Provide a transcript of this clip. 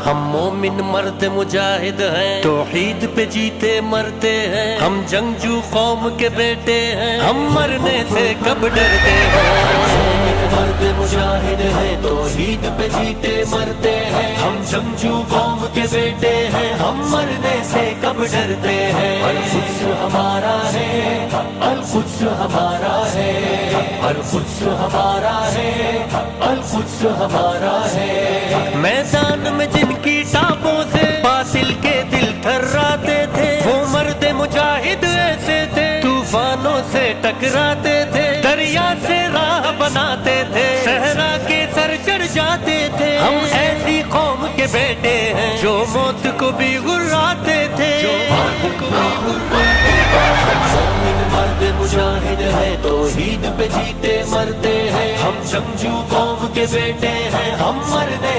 ہم مومن مرد مجاہد ہیں، توحید پہ جیتے مرتے ہیں، ہم جنگجو قوم کے بیٹے ہیں، ہم مرنے سے کب ڈرتے ہیں۔ مرد مجاہد ہیں، توحید پہ جیتے مرتے ہیں، ہم جنگجو قوم کے بیٹے ہیں، ہم مرنے سے کب ڈرتے ہیں۔ القدس ہمارا ہے، القدس ہمارا ہے، القدس ہمارا ہے، القدس ہمارا ہے۔ میدان میں جن کی ٹاپوں سے باطل کے دل تھراتے تھے، وہ مرد مجاہد ایسے تھے، طوفانوں سے ٹکراتے تھے، دریا سے راہ بناتے تھے، صحرا کے سر چڑھ جاتے تھے۔ ہم ایسی قوم کے بیٹے ہیں جو موت کو بھی گراتے تھے، مرد مجاہد ہے، توحید پہ جیتے مرتے ہیں، ہم جنگجو قوم کے بیٹے ہیں، ہم مرنے